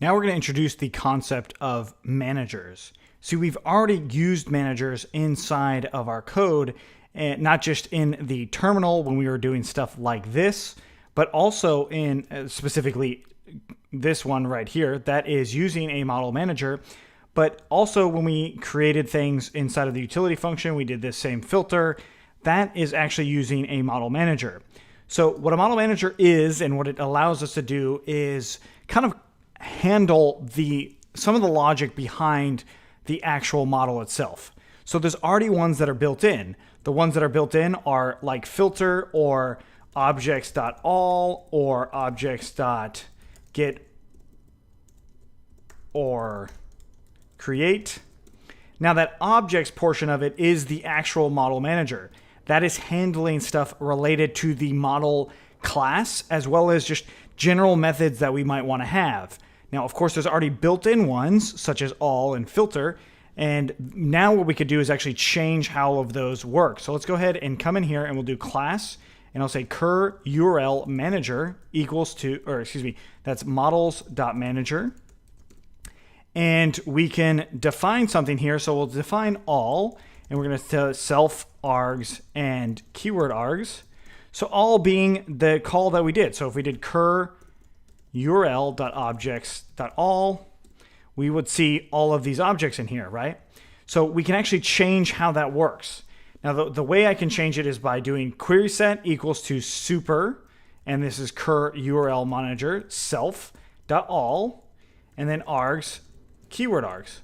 Now we're going to introduce the concept of managers. See, we've already used managers inside of our code, and not just in the terminal when we were doing stuff like this, but also in specifically this one right here that is using a model manager. But also when we created things inside of the utility function, we did this same filter. That is actually using a model manager. So what a model manager is and what it allows us to do is kind of handle some of the logic behind the actual model itself. So there's already ones that are built in. The ones that are built in are like filter or objects.all or objects.get or create. Now that objects portion of it is the actual model manager. That is handling stuff related to the model class as well as just general methods that we might want to have. Now, of course, there's already built-in ones such as all and filter. And now what we could do is actually change how all of those work. So let's go ahead and come in here and we'll do class. And I'll say cur URL manager equals to, or excuse me, that's models.manager. And we can define something here. So we'll define all, and we're going to self args and keyword args. So all being the call that we did. So if we did cur URL.objects.all, we would see all of these objects in here, right? So we can actually change how that works. Now, the way I can change it is by doing query set equals to super, and this is cur URL manager self.all, and then args, keyword args.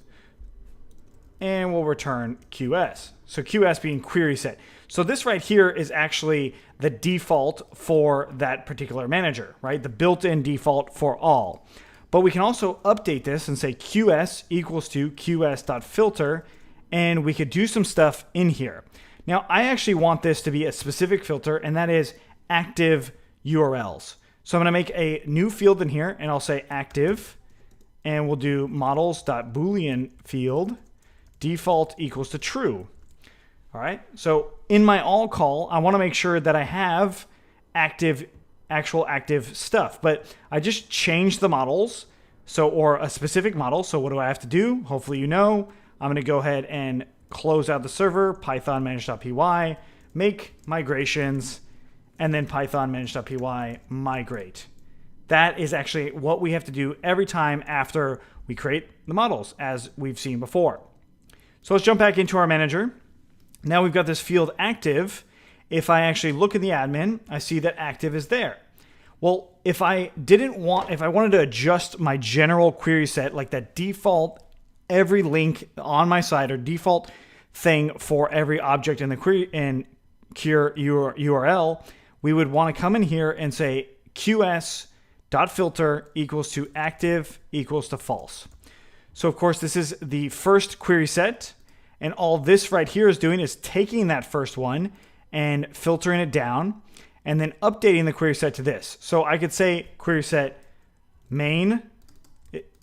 And we'll return QS. So QS being query set. So this right here is actually the default for that particular manager, right? The built-in default for all. But we can also update this and say QS equals to QS.filter, and we could do some stuff in here. Now, I actually want this to be a specific filter, and that is active URLs. So I'm going to make a new field in here, and I'll say active, and we'll do models.boolean field default equals to true. All right. So in my all call, I want to make sure that I have actual active stuff, but I just changed the models. So, or a specific model. So what do I have to do? Hopefully, you know, I'm going to go ahead and close out the server, Python manage.py, make migrations, and then Python manage.py migrate. That is actually what we have to do every time after we create the models, as we've seen before. So let's jump back into our manager. Now we've got this field active. If I actually look in the admin, I see that active is there. Well, if I wanted to adjust my general query set, like that default, every link on my site or default thing for every object in the query and cure URL, we would want to come in here and say QS.filter equals to active equals to false. So of course, this is the first query set. And all this right here is doing is taking that first one and filtering it down and then updating the query set to this. So I could say query set main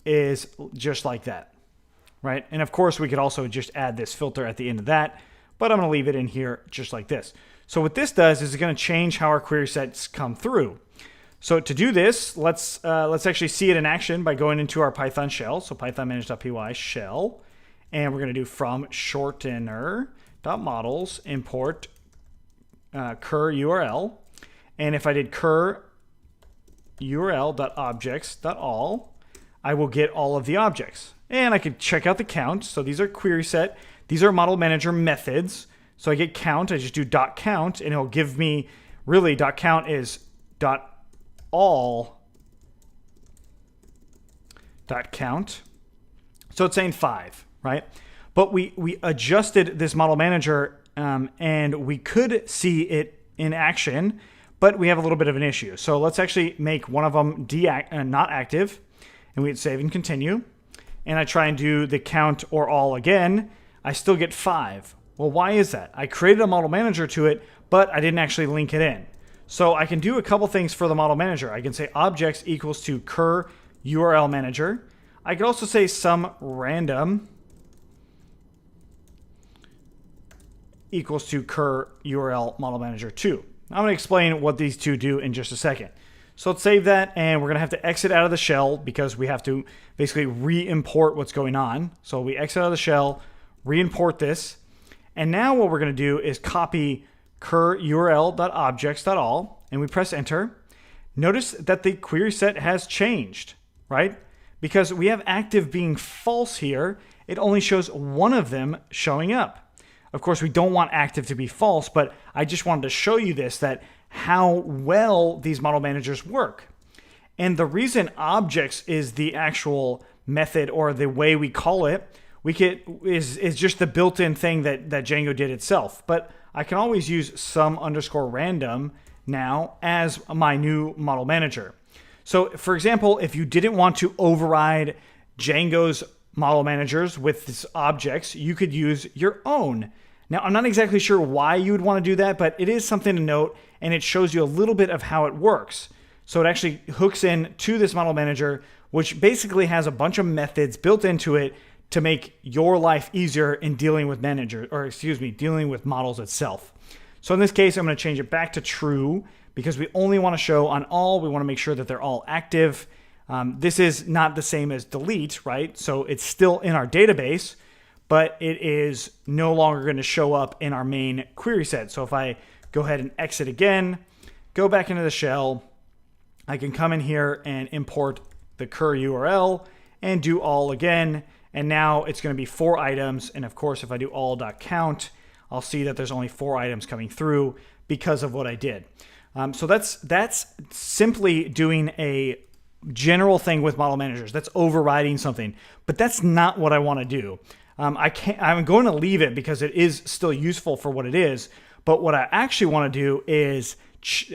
is just like that, right? And of course, we could also just add this filter at the end of that, but I'm going to leave it in here just like this. So what this does is it's going to change how our query sets come through. So to do this, let's actually see it in action by going into our Python shell. So Python manage.py shell. And we're going to do from shortener.models import cur URL. And if I did cur URL.objects.all, I will get all of the objects. And I could check out the count. So these are query set. These are model manager methods. So I get count. I just do .count, and it'll give me, really, .count is .all .count. So it's saying 5. Right? But we adjusted this model manager and we could see it in action, but we have a little bit of an issue. So let's actually make one of them not active, and we'd save and continue. And I try and do the count or all again. I still get 5. Well, why is that? I created a model manager to it, but I didn't actually link it in. So I can do a couple things for the model manager. I can say objects equals to cur URL manager. I could also say some random equals to cur URL model manager 2. I'm going to explain what these two do in just a second. So let's save that, and we're going to have to exit out of the shell because we have to basically re-import what's going on. So we exit out of the shell, re-import this, and now what we're going to do is copy cur url.objects.all, and we press enter. Notice that the query set has changed, right? Because we have active being false here, it only shows one of them showing up. Of course, we don't want active to be false, but I just wanted to show you this, that how well these model managers work. And the reason objects is the actual method or the way we call it, is just the built-in thing that Django did itself. But I can always use sum_random now as my new model manager. So for example, if you didn't want to override Django's model managers with these objects, you could use your own. Now, I'm not exactly sure why you would want to do that, but it is something to note, and it shows you a little bit of how it works. So it actually hooks in to this model manager, which basically has a bunch of methods built into it to make your life easier in dealing with dealing with models itself. So in this case, I'm going to change it back to true because we only want to show on all. We want to make sure that they're all active. This is not the same as delete, right? So it's still in our database, but it is no longer going to show up in our main query set. So if I go ahead and exit again, go back into the shell, I can come in here and import the cur URL and do all again. And now it's going to be 4 items. And of course, if I do all.count, I'll see that there's only 4 items coming through because of what I did. So that's simply doing a general thing with model managers. That's overriding something, but that's not what I want to do. I'm going to leave it because it is still useful for what it is. But what I actually want to do is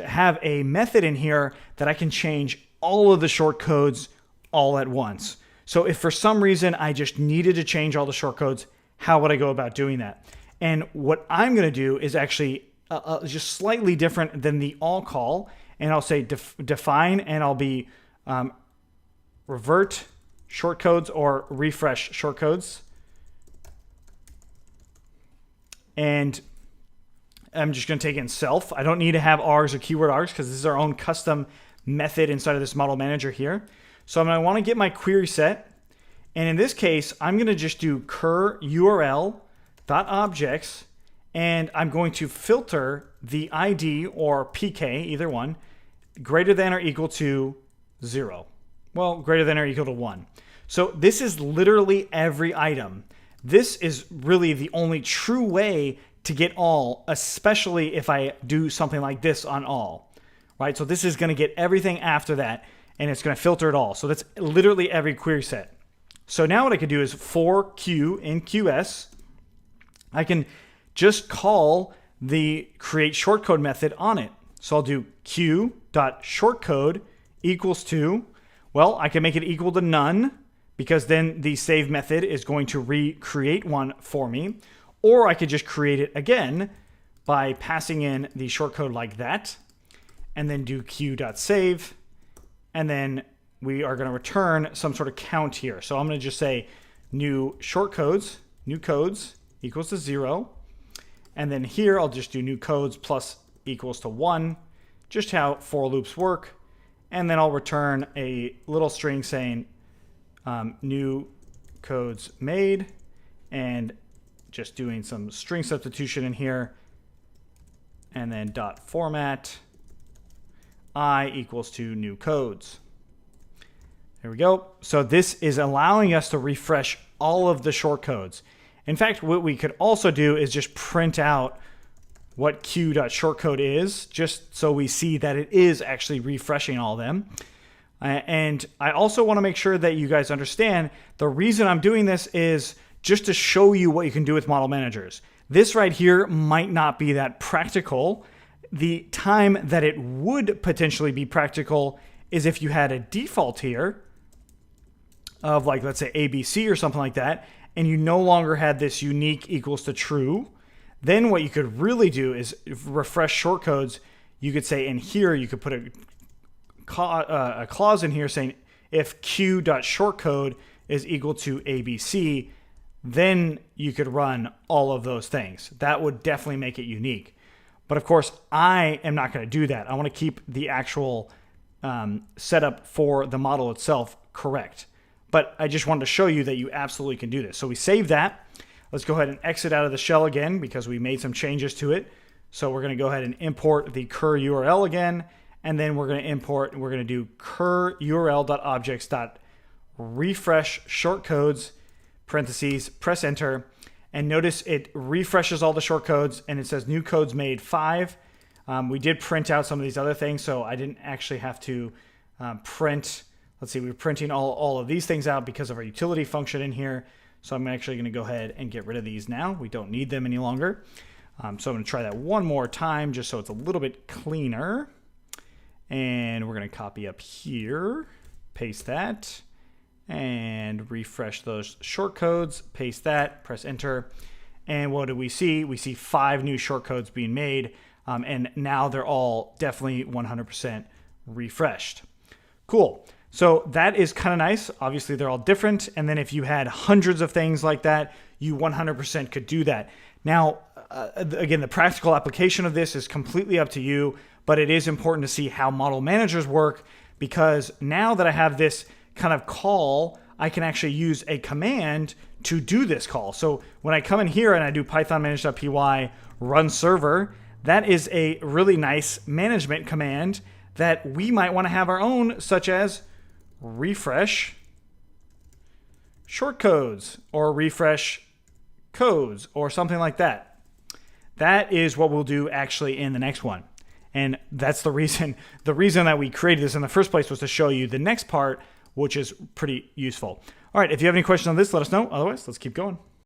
have a method in here that I can change all of the shortcodes all at once. So if for some reason I just needed to change all the shortcodes, how would I go about doing that? And what I'm going to do is actually just slightly different than the all call. And I'll say define, and I'll be revert shortcodes or refresh shortcodes. And I'm just going to take in self. I don't need to have args or keyword args because this is our own custom method inside of this model manager here. So I'm going to want to get my query set. And in this case, I'm going to just do cur url.objects, and I'm going to filter the ID or PK, either one, greater than or equal to 0. Well, greater than or equal to 1. So this is literally every item. This is really the only true way to get all, especially if I do something like this on all, right? So this is going to get everything after that, and it's going to filter it all. So that's literally every query set. So now what I can do is for Q in QS, I can just call the create shortcode method on it. So I'll do q.shortcode equals to, well, I can make it equal to none because then the save method is going to recreate one for me. Or I could just create it again by passing in the shortcode like that, and then do q.save, and then we are going to return some sort of count here. So I'm going to just say new shortcodes, new codes equals to 0. And then here I'll just do new codes plus equals to 1, just how for loops work. And then I'll return a little string saying new codes made, and just doing some string substitution in here, and then dot format I equals to new codes. There we go. So this is allowing us to refresh all of the shortcodes. In fact, what we could also do is just print out what q.shortcode is, just so we see that it is actually refreshing all of them. And I also want to make sure that you guys understand the reason I'm doing this is just to show you what you can do with model managers. This right here might not be that practical. The time that it would potentially be practical is if you had a default here of, like, let's say ABC or something like that, and you no longer had this unique equals to true. Then what you could really do is refresh shortcodes. You could say in here, you could put a clause in here saying if q.shortcode is equal to ABC, then you could run all of those things. That would definitely make it unique. But of course, I am not going to do that. I want to keep the actual setup for the model itself correct. But I just wanted to show you that you absolutely can do this. So we save that. Let's go ahead and exit out of the shell again because we made some changes to it. So we're going to go ahead and import the cur URL again. And then we're going to import, we're going to do cur url.objects.refresh shortcodes, parentheses, press enter. And notice it refreshes all the shortcodes and it says new codes made 5. We did print out some of these other things, so I didn't actually have to print. Let's see, we're printing all of these things out because of our utility function in here. So I'm actually going to go ahead and get rid of these now. We don't need them any longer. So I'm going to try that one more time just so it's a little bit cleaner. And we're going to copy up here, paste that, and refresh those shortcodes, paste that, press enter. And what do we see? We see 5 new shortcodes being made. And now they're all definitely 100% refreshed. Cool. So that is kind of nice. Obviously, they're all different. And then if you had hundreds of things like that, you 100% could do that. Now, again, the practical application of this is completely up to you, but it is important to see how model managers work because now that I have this kind of call, I can actually use a command to do this call. So when I come in here and I do python manage.py run server, that is a really nice management command that we might want to have our own, such as refresh shortcodes or refresh codes or something like that. That is what we'll do actually in the next one. And that's the reason that we created this in the first place was to show you the next part, which is pretty useful. All right, if you have any questions on this, let us know. Otherwise, let's keep going.